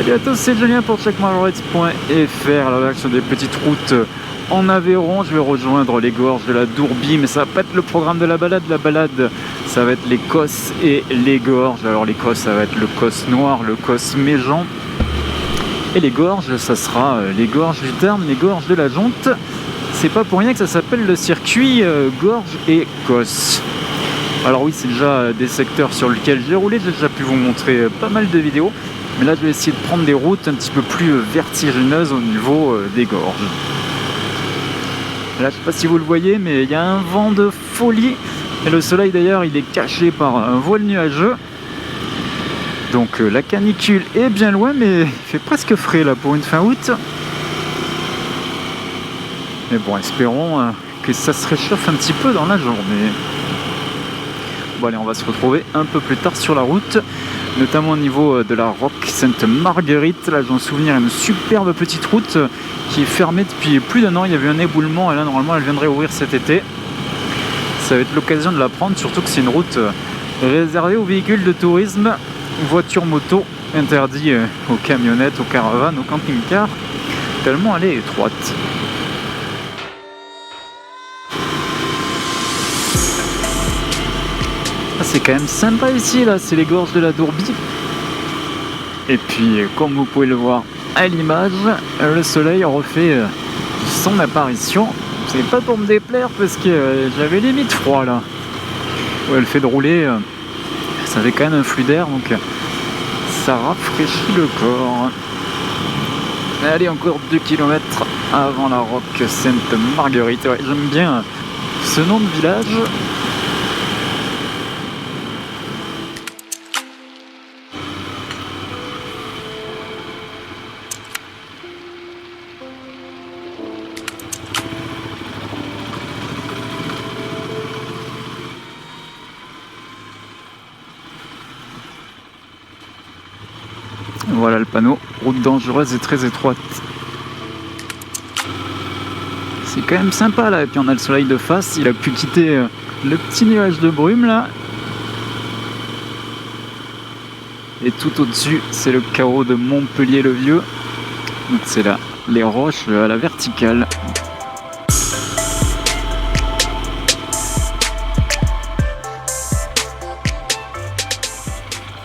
Salut à tous, c'est Julien pour checkmyrides.fr. Alors là, sur des petites routes en Aveyron, je vais rejoindre les gorges de la Dourbie, mais ça va pas être le programme de la balade. La balade, ça va être les Cosses et les gorges. Alors les Cosses, ça va être le Cosse Noir, le Cosse Méjean. Et les gorges, ça sera les gorges du Tarn, les gorges de la Jonte. C'est pas pour rien que ça s'appelle le circuit Gorges et Cosses. Alors oui, c'est déjà des secteurs sur lesquels j'ai roulé, j'ai déjà pu vous montrer pas mal de vidéos. Mais là, je vais essayer de prendre des routes un petit peu plus vertigineuses au niveau des gorges. Là, je sais pas si vous le voyez, mais il y a un vent de folie. Et le soleil, d'ailleurs, il est caché par un voile nuageux. Donc la canicule est bien loin, mais il fait presque frais là pour une fin août. Mais bon, espérons que ça se réchauffe un petit peu dans la journée. Bon allez, on va se retrouver un peu plus tard sur la route, notamment au niveau de la Roque Sainte-Marguerite. Là, j'ai en souvenir une superbe petite route qui est fermée depuis plus d'1 an. Il y avait un éboulement et là, normalement, elle viendrait ouvrir cet été. Ça va être l'occasion de la prendre, surtout que c'est une route réservée aux véhicules de tourisme, voitures, motos, interdit aux camionnettes, aux caravanes, aux camping-cars, tellement elle est étroite. C'est quand même sympa ici, là, c'est les gorges de la Dourbie. Et puis, comme vous pouvez le voir à l'image, le soleil refait son apparition. C'est pas pour me déplaire parce que j'avais limite froid là. Ouais, le fait de rouler, ça fait quand même un flux d'air, donc ça rafraîchit le corps. Allez, encore 2 km avant la Roque Sainte-Marguerite. Ouais, j'aime bien ce nom de village. Voilà le panneau, route dangereuse et très étroite. C'est quand même sympa là, et puis on a le soleil de face, il a pu quitter le petit nuage de brume là. Et tout au-dessus, c'est le carreau de Montpellier-le-Vieux. Donc c'est là, les roches à la verticale.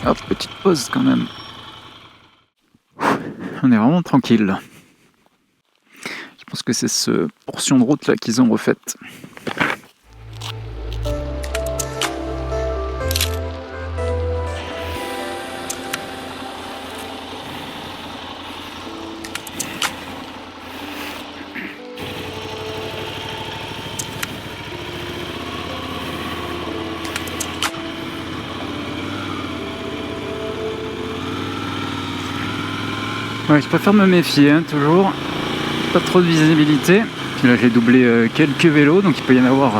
Hop, petite pause quand même. On est vraiment tranquille là. Je pense que c'est cette portion de route là qu'ils ont refaite. Ouais, je préfère me méfier, hein, toujours. Pas trop de visibilité. Puis là, j'ai doublé quelques vélos, donc il peut y en avoir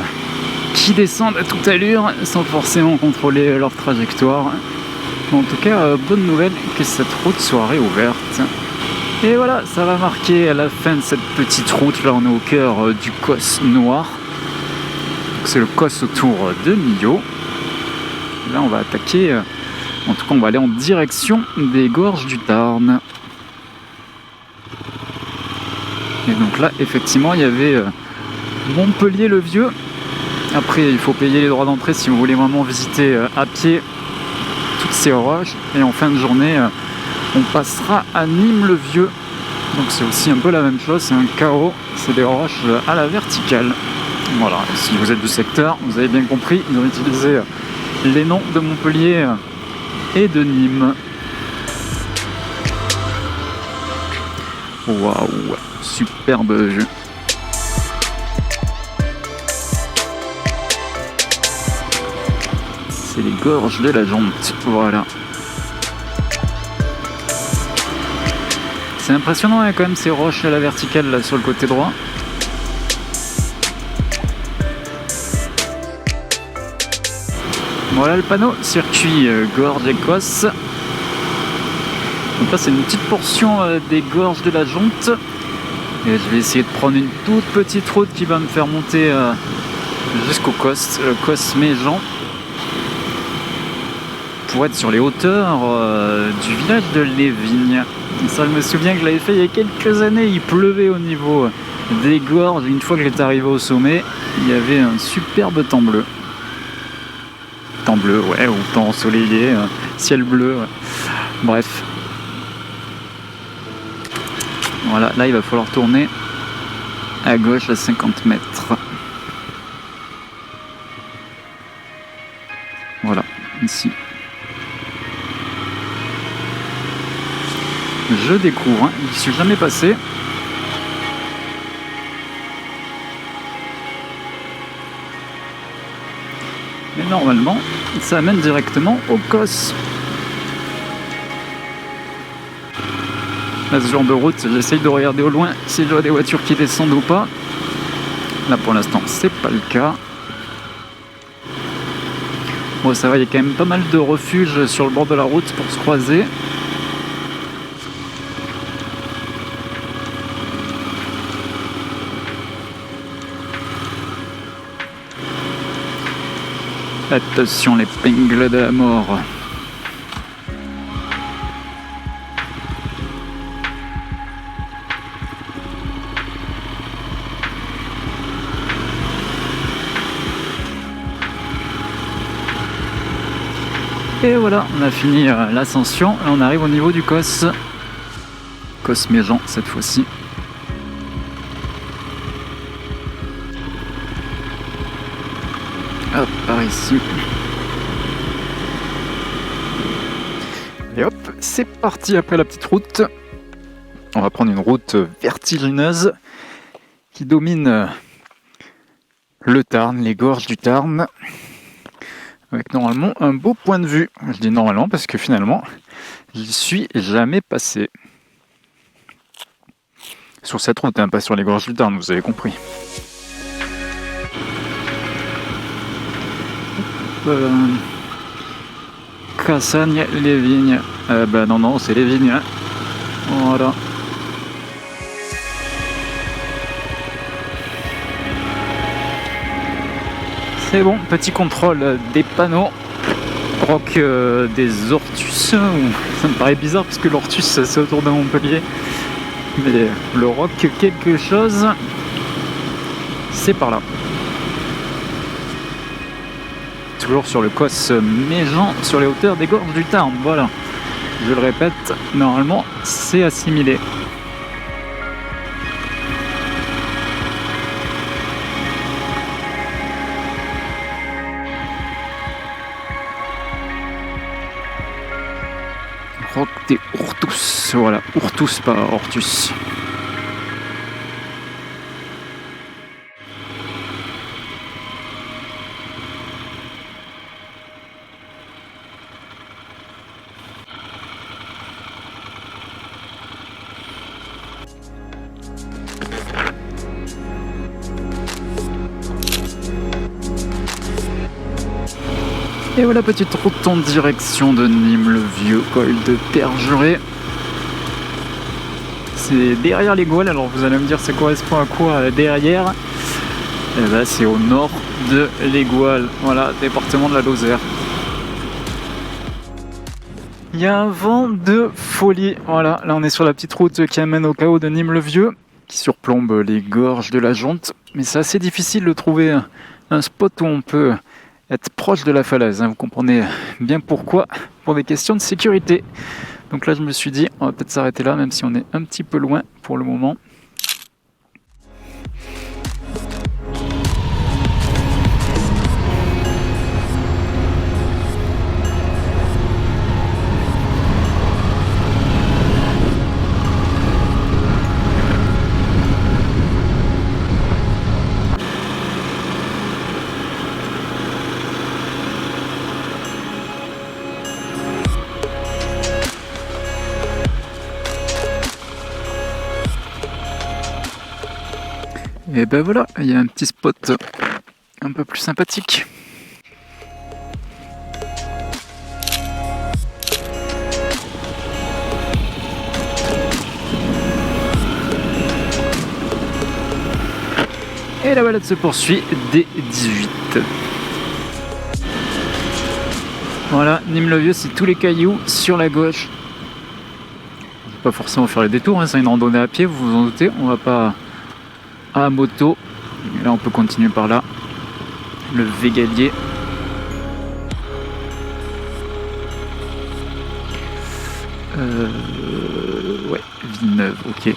qui descendent à toute allure sans forcément contrôler leur trajectoire. En tout cas, bonne nouvelle que cette route soit réouverte. Et voilà, ça va marquer à la fin de cette petite route. Là, on est au cœur du Cosse Noir. C'est le Cosse autour de Millau. Là, on va attaquer. En tout cas, on va aller en direction des gorges du Tarn. Et donc là, effectivement, il y avait Montpellier-le-Vieux. Après, il faut payer les droits d'entrée si vous voulez vraiment visiter à pied toutes ces roches. Et en fin de journée, on passera à Nîmes-le-Vieux. Donc c'est aussi un peu la même chose, c'est un carreau, c'est des roches à la verticale. Voilà, si vous êtes du secteur, vous avez bien compris, ils ont utilisé les noms de Montpellier et de Nîmes. Waouh, superbe jeu. C'est les gorges de la Jonte, voilà. C'est impressionnant hein, quand même ces roches à la verticale là sur le côté droit. Voilà le panneau, circuit gorge et Cosses. Donc là c'est une petite portion des gorges de la Jonte. Et je vais essayer de prendre une toute petite route qui va me faire monter jusqu'au Cosse, le Cosse Méjean. pour être sur les hauteurs du village de Lévigne. Ça, je me souviens que je l'avais fait il y a quelques années, il pleuvait au niveau des gorges. Une fois que j'étais arrivé au sommet, il y avait un superbe temps bleu. Temps bleu, ouais, ou temps ensoleillé, ciel bleu, ouais. Bref. Voilà, là il va falloir tourner à gauche à 50 mètres. Voilà, ici. Je découvre, hein. Je ne suis jamais passé. Mais normalement, ça amène directement au COS. Là, ce genre de route, j'essaye de regarder au loin si je vois des voitures qui descendent ou pas. Là, pour l'instant, c'est pas le cas. Bon, ça va, il y a quand même pas mal de refuges sur le bord de la route pour se croiser. Attention, l'épingle de la mort. Et voilà, on a fini l'ascension et on arrive au niveau du COS. COS Méjean cette fois-ci. Hop, par ici. Et hop, c'est parti après la petite route. On va prendre une route vertigineuse qui domine le Tarn, les gorges du Tarn. Avec normalement un beau point de vue. Je dis normalement parce que finalement, j'y suis jamais passé. Sur cette route, hein, pas sur les gorges du Tarn, vous avez compris. Cassagne, les vignes. Non, c'est les vignes. Hein. Voilà. C'est bon, petit contrôle des panneaux. Roc des Ortus. Ça me paraît bizarre parce que l'Ortus c'est autour de Montpellier. Mais le roc quelque chose, c'est par là. Toujours sur le COS Méjean, sur les hauteurs des gorges du Tarn. Voilà. Je le répète, normalement c'est assimilé. Roc des Ortus, voilà, Ortus pas Ortus. Et voilà, petite route en direction de Nîmes, le vieux col de Perjuré. C'est derrière les Gouales, alors vous allez me dire ça correspond à quoi derrière? Et ben, c'est au nord de les Gouales, voilà, département de la Lozère. Il y a un vent de folie, voilà, là on est sur la petite route qui amène au chaos de Nîmes-le-Vieux, qui surplombe les gorges de la Jonte, mais c'est assez difficile de trouver un spot où on peut être proche de la falaise, hein, vous comprenez bien pourquoi, pour des questions de sécurité. Donc là je me suis dit, on va peut-être s'arrêter là, même si on est un petit peu loin pour le moment. Et ben voilà, il y a un petit spot un peu plus sympathique. Et la balade se poursuit dès 18. Voilà, Nîmes-le-Vieux, c'est tous les cailloux sur la gauche. On va pas forcément faire les détours, hein, c'est une randonnée à pied, vous vous en doutez. On va pas à moto. Et là, on peut continuer par là. Le Végalier. Ouais, Villeneuve, ok.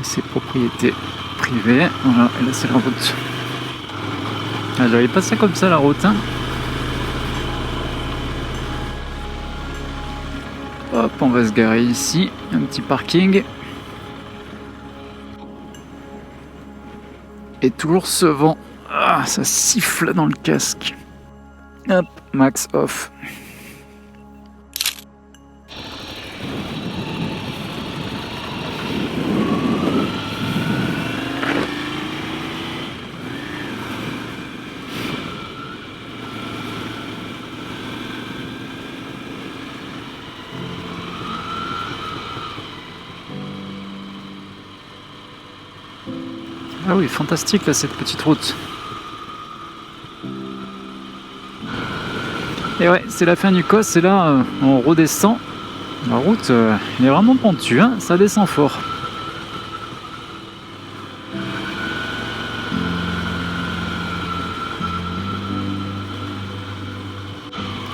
C'est propriété privée. Voilà, et là c'est la route. Ah, j'avais pas ça comme ça la route, hein. Hop, on va se garer ici. Un petit parking. Et toujours ce vent. Ah, ça siffle dans le casque. Hop, max off. Ah oui, fantastique là cette petite route. Et ouais, c'est la fin du COS et là on redescend. La route elle est vraiment pentue, hein, ça descend fort.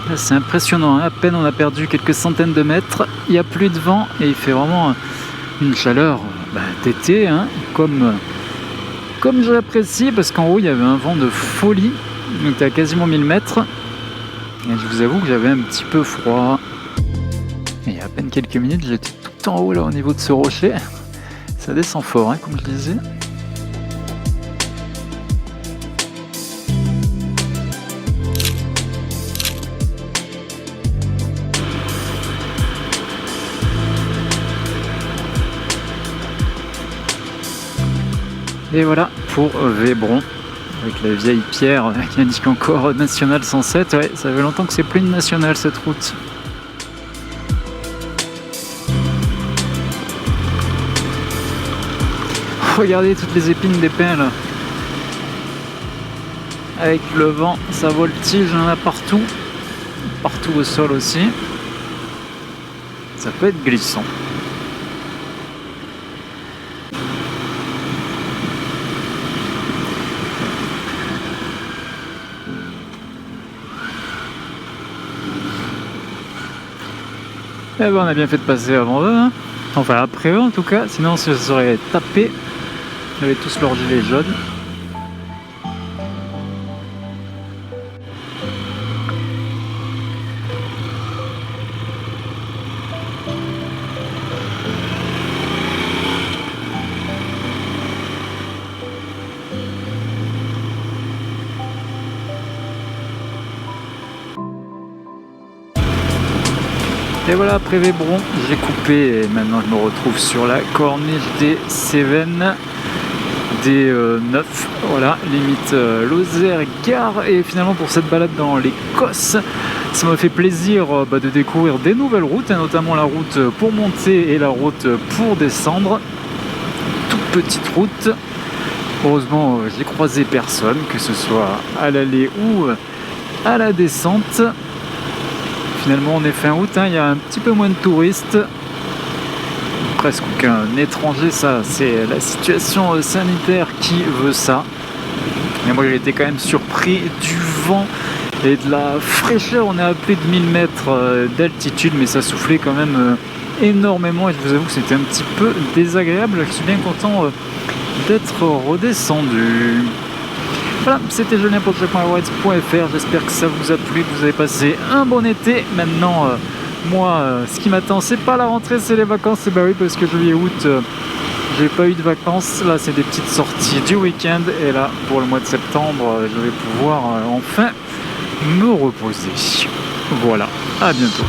Là c'est impressionnant, hein. À peine on a perdu quelques centaines de mètres, il n'y a plus de vent et il fait vraiment une chaleur d'été, hein, comme je l'apprécie, parce qu'en haut il y avait un vent de folie, on était à quasiment 1000 mètres. Et je vous avoue que j'avais un petit peu froid. Et il y a à peine quelques minutes, j'étais tout en haut là au niveau de ce rocher. Ça descend fort, hein, comme je disais. Et voilà pour Vébron, avec la vieille pierre qui indique encore National 107. Ouais, ça fait longtemps que c'est plus une nationale cette route. Regardez toutes les épines des pins là. Avec le vent, ça voltige, il y en a partout. Partout au sol aussi. Ça peut être glissant. Eh ben on a bien fait de passer avant eux, hein. Enfin après eux en tout cas, sinon ça serait tapé. Ils avaient tous leur gilet jaune. Et voilà, après Vébron, j'ai coupé et maintenant je me retrouve sur la corniche des Cévennes, des 9, voilà, limite Lozère-Gare. Et finalement pour cette balade dans les Cosses, ça m'a fait plaisir de découvrir des nouvelles routes, et notamment la route pour monter et la route pour descendre. Toute petite route. Heureusement, j'ai croisé personne, que ce soit à l'aller ou à la descente. Finalement on est fin août, hein, il y a un petit peu moins de touristes, presque aucun étranger, ça c'est la situation sanitaire qui veut ça. Mais moi j'ai été quand même surpris du vent et de la fraîcheur. On est à plus de 1000 mètres d'altitude, mais ça soufflait quand même énormément et je vous avoue que c'était un petit peu désagréable. Je suis bien content d'être redescendu. Voilà, c'était Julien pour checkmyrides.fr. J'espère que ça vous a plu, que vous avez passé un bon été. Maintenant, ce qui m'attend, c'est pas la rentrée, c'est les vacances. Et bah oui, parce que juillet-août, j'ai pas eu de vacances. Là, c'est des petites sorties du week-end. Et là, pour le mois de septembre, je vais pouvoir enfin me reposer. Voilà, à bientôt.